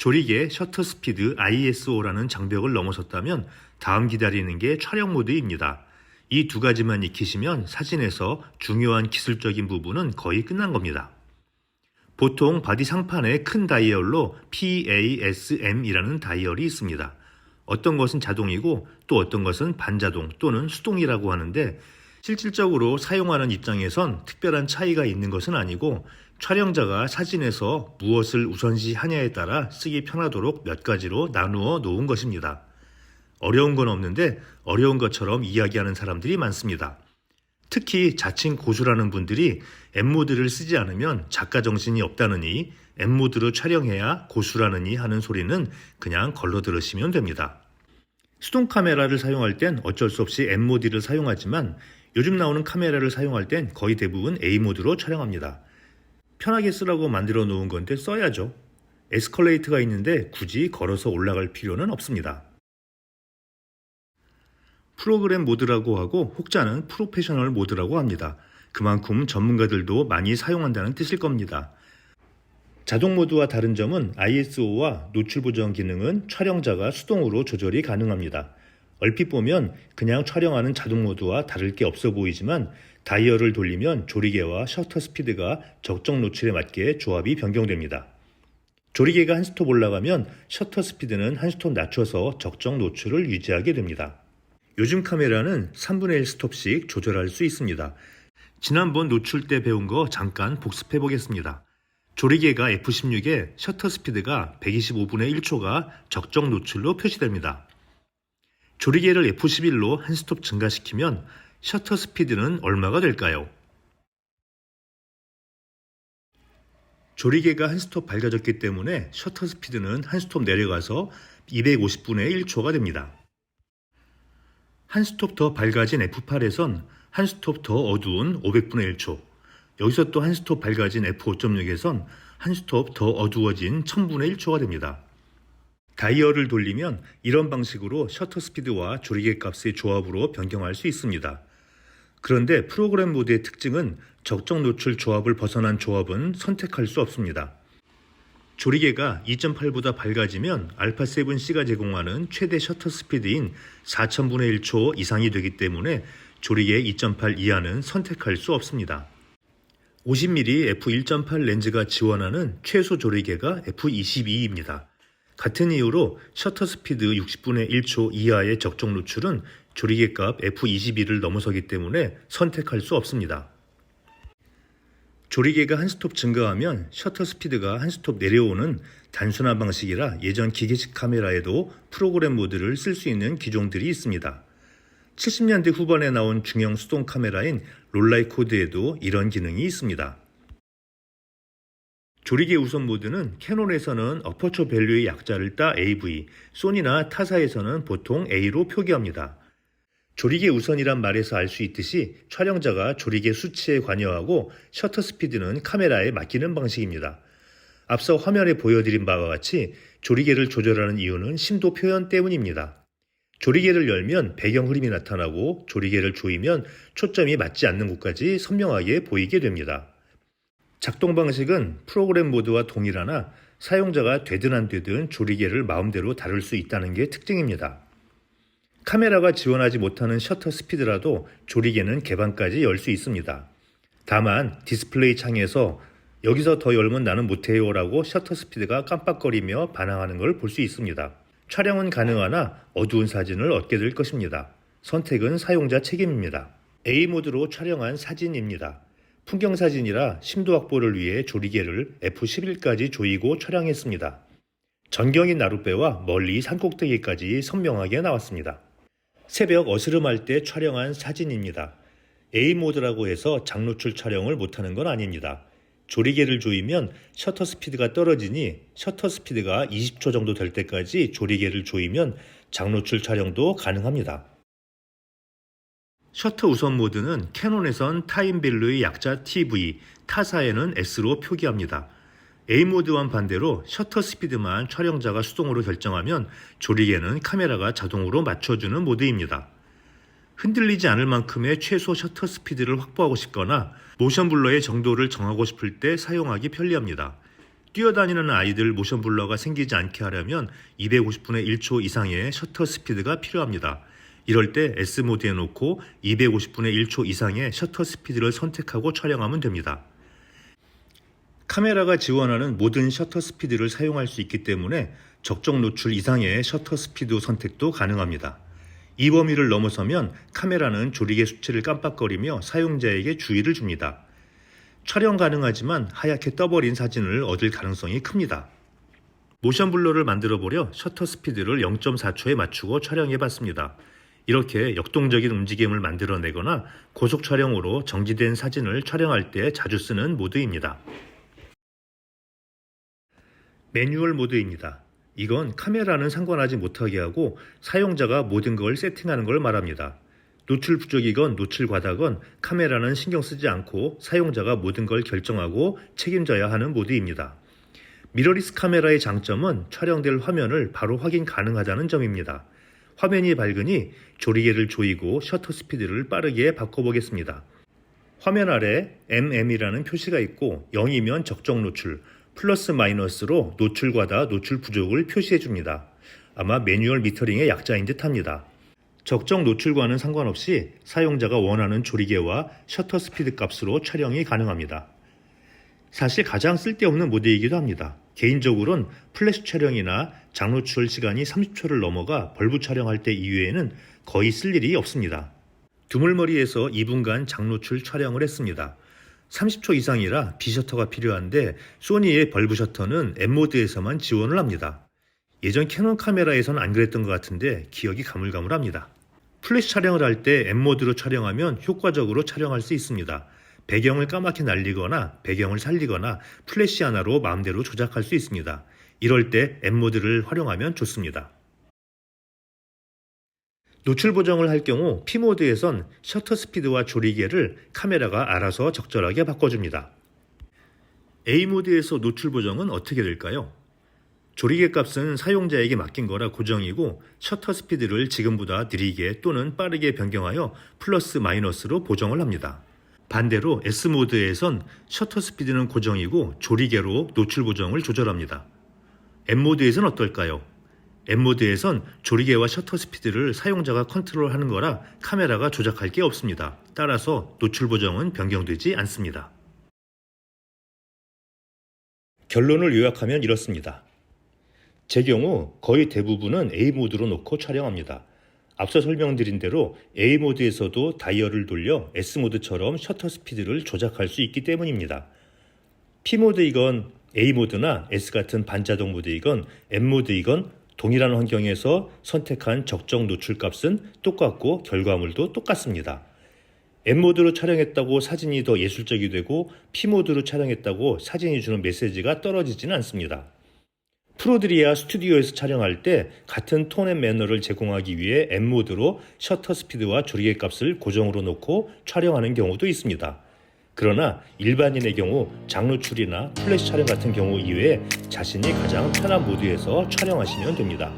조리개 셔터 스피드 ISO라는 장벽을 넘어섰다면 다음 기다리는 게 촬영 모드입니다. 이 두 가지만 익히시면 사진에서 중요한 기술적인 부분은 거의 끝난 겁니다. 보통 바디 상판에 큰 다이얼로 PASM이라는 다이얼이 있습니다. 어떤 것은 자동이고 또 어떤 것은 반자동 또는 수동이라고 하는데 실질적으로 사용하는 입장에선 특별한 차이가 있는 것은 아니고 촬영자가 사진에서 무엇을 우선시하냐에 따라 쓰기 편하도록 몇 가지로 나누어 놓은 것입니다. 어려운 건 없는데 어려운 것처럼 이야기하는 사람들이 많습니다. 특히 자칭 고수라는 분들이 M모드를 쓰지 않으면 작가 정신이 없다느니 M모드로 촬영해야 고수라느니 하는 소리는 그냥 걸러 들으시면 됩니다. 수동 카메라를 사용할 땐 어쩔 수 없이 M모드를 사용하지만 요즘 나오는 카메라를 사용할 땐 거의 대부분 A모드로 촬영합니다. 편하게 쓰라고 만들어 놓은 건데 써야죠. 에스컬레이터가 있는데 굳이 걸어서 올라갈 필요는 없습니다. 프로그램 모드라고 하고 혹자는 프로페셔널 모드라고 합니다. 그만큼 전문가들도 많이 사용한다는 뜻일 겁니다. 자동 모드와 다른 점은 ISO와 노출 보정 기능은 촬영자가 수동으로 조절이 가능합니다. 얼핏 보면 그냥 촬영하는 자동 모드와 다를 게 없어 보이지만 다이얼을 돌리면 조리개와 셔터 스피드가 적정 노출에 맞게 조합이 변경됩니다. 조리개가 한 스톱 올라가면 셔터 스피드는 한 스톱 낮춰서 적정 노출을 유지하게 됩니다. 요즘 카메라는 3분의 1 스톱씩 조절할 수 있습니다. 지난번 노출 때 배운 거 잠깐 복습해 보겠습니다. 조리개가 F16에 셔터 스피드가 125분의 1초가 적정 노출로 표시됩니다. 조리개를 F11로 한 스톱 증가시키면 셔터 스피드는 얼마가 될까요? 조리개가 한 스톱 밝아졌기 때문에 셔터 스피드는 한 스톱 내려가서 250분의 1초가 됩니다. 한 스톱 더 밝아진 F8에선 한 스톱 더 어두운 500분의 1초, 여기서 또 한 스톱 밝아진 F5.6에선 한 스톱 더 어두워진 1000분의 1초가 됩니다. 다이얼을 돌리면 이런 방식으로 셔터 스피드와 조리개 값의 조합으로 변경할 수 있습니다. 그런데 프로그램 모드의 특징은 적정 노출 조합을 벗어난 조합은 선택할 수 없습니다. 조리개가 2.8보다 밝아지면 α7C가 제공하는 최대 셔터 스피드인 4000분의 1초 이상이 되기 때문에 조리개 2.8 이하는 선택할 수 없습니다. 50mm f1.8 렌즈가 지원하는 최소 조리개가 f22입니다. 같은 이유로 셔터 스피드 60분의 1초 이하의 적정 노출은 조리개 값 f22를 넘어서기 때문에 선택할 수 없습니다. 조리개가 한 스톱 증가하면 셔터 스피드가 한 스톱 내려오는 단순한 방식이라 예전 기계식 카메라에도 프로그램 모드를 쓸 수 있는 기종들이 있습니다. 70년대 후반에 나온 중형 수동 카메라인 롤라이코드에도 이런 기능이 있습니다. 조리개 우선 모드는 캐논에서는 어퍼처 밸류의 약자를 따 AV, 소니나 타사에서는 보통 A로 표기합니다. 조리개 우선이란 말에서 알 수 있듯이 촬영자가 조리개 수치에 관여하고 셔터 스피드는 카메라에 맡기는 방식입니다. 앞서 화면에 보여드린 바와 같이 조리개를 조절하는 이유는 심도 표현 때문입니다. 조리개를 열면 배경 흐림이 나타나고 조리개를 조이면 초점이 맞지 않는 곳까지 선명하게 보이게 됩니다. 작동 방식은 프로그램 모드와 동일하나 사용자가 되든 안 되든 조리개를 마음대로 다룰 수 있다는 게 특징입니다. 카메라가 지원하지 못하는 셔터 스피드라도 조리개는 개방까지 열 수 있습니다. 다만 디스플레이 창에서 여기서 더 열면 나는 못해요 라고 셔터 스피드가 깜빡거리며 반항하는 걸 볼 수 있습니다. 촬영은 가능하나 어두운 사진을 얻게 될 것입니다. 선택은 사용자 책임입니다. A 모드로 촬영한 사진입니다. 풍경사진이라 심도 확보를 위해 조리개를 F11까지 조이고 촬영했습니다. 전경인 나룻배와 멀리 산꼭대기까지 선명하게 나왔습니다. 새벽 어스름할 때 촬영한 사진입니다. A 모드라고 해서 장노출 촬영을 못하는 건 아닙니다. 조리개를 조이면 셔터 스피드가 떨어지니 셔터 스피드가 20초 정도 될 때까지 조리개를 조이면 장노출 촬영도 가능합니다. 셔터 우선 모드는 캐논에선 타임 밸류의 약자 TV, 타사에는 S로 표기합니다. A 모드와는 반대로 셔터 스피드만 촬영자가 수동으로 결정하면 조리개는 카메라가 자동으로 맞춰주는 모드입니다. 흔들리지 않을 만큼의 최소 셔터 스피드를 확보하고 싶거나 모션 블러의 정도를 정하고 싶을 때 사용하기 편리합니다. 뛰어다니는 아이들 모션 블러가 생기지 않게 하려면 250분의 1초 이상의 셔터 스피드가 필요합니다. 이럴 때 S모드에 놓고 250분의 1초 이상의 셔터 스피드를 선택하고 촬영하면 됩니다. 카메라가 지원하는 모든 셔터 스피드를 사용할 수 있기 때문에 적정 노출 이상의 셔터 스피드 선택도 가능합니다. 이 범위를 넘어서면 카메라는 조리개 수치를 깜빡거리며 사용자에게 주의를 줍니다. 촬영 가능하지만 하얗게 떠버린 사진을 얻을 가능성이 큽니다. 모션 블러를 만들어 보려 셔터 스피드를 0.4초에 맞추고 촬영해 봤습니다. 이렇게 역동적인 움직임을 만들어내거나 고속 촬영으로 정지된 사진을 촬영할 때 자주 쓰는 모드입니다. 매뉴얼 모드입니다. 이건 카메라는 상관하지 못하게 하고 사용자가 모든 걸 세팅하는 걸 말합니다. 노출 부족이건 노출 과다건 카메라는 신경 쓰지 않고 사용자가 모든 걸 결정하고 책임져야 하는 모드입니다. 미러리스 카메라의 장점은 촬영될 화면을 바로 확인 가능하다는 점입니다. 화면이 밝으니 조리개를 조이고 셔터 스피드를 빠르게 바꿔보겠습니다. 화면 아래 MM이라는 표시가 있고 0이면 적정 노출, 플러스 마이너스로 노출 과다, 노출 부족을 표시해 줍니다. 아마 매뉴얼 미터링의 약자인 듯 합니다. 적정 노출과는 상관없이 사용자가 원하는 조리개와 셔터 스피드 값으로 촬영이 가능합니다. 사실 가장 쓸데없는 모드이기도 합니다. 개인적으로는 플래시 촬영이나 장노출 시간이 30초를 넘어가 벌브 촬영할 때 이외에는 거의 쓸 일이 없습니다. 두물머리에서 2분간 장노출 촬영을 했습니다. 30초 이상이라 B셔터가 필요한데 소니의 벌브 셔터는 M모드에서만 지원을 합니다. 예전 캐논 카메라에선 안 그랬던 것 같은데 기억이 가물가물합니다. 플래시 촬영을 할 때 M모드로 촬영하면 효과적으로 촬영할 수 있습니다. 배경을 까맣게 날리거나 배경을 살리거나 플래시 하나로 마음대로 조작할 수 있습니다. 이럴 때 M모드를 활용하면 좋습니다. 노출 보정을 할 경우 P모드에선 셔터 스피드와 조리개를 카메라가 알아서 적절하게 바꿔줍니다. A모드에서 노출 보정은 어떻게 될까요? 조리개 값은 사용자에게 맡긴 거라 고정이고 셔터 스피드를 지금보다 느리게 또는 빠르게 변경하여 플러스 마이너스로 보정을 합니다. 반대로 S모드에선 셔터 스피드는 고정이고 조리개로 노출 보정을 조절합니다. M모드에선 어떨까요? M모드에선 조리개와 셔터 스피드를 사용자가 컨트롤하는 거라 카메라가 조작할 게 없습니다. 따라서 노출 보정은 변경되지 않습니다. 결론을 요약하면 이렇습니다. 제 경우 거의 대부분은 A모드로 놓고 촬영합니다. 앞서 설명드린 대로 A모드에서도 다이얼을 돌려 S모드처럼 셔터 스피드를 조작할 수 있기 때문입니다. P모드이건 A모드나 S 같은 반자동 모드이건 M모드이건 동일한 환경에서 선택한 적정 노출 값은 똑같고 결과물도 똑같습니다. M모드로 촬영했다고 사진이 더 예술적이 되고 P모드로 촬영했다고 사진이 주는 메시지가 떨어지지는 않습니다. 프로들이야 스튜디오에서 촬영할 때 같은 톤 앤 매너를 제공하기 위해 M모드로 셔터 스피드와 조리개 값을 고정으로 놓고 촬영하는 경우도 있습니다. 그러나 일반인의 경우 장노출이나 플래시 촬영 같은 경우 이외에 자신이 가장 편한 모드에서 촬영하시면 됩니다.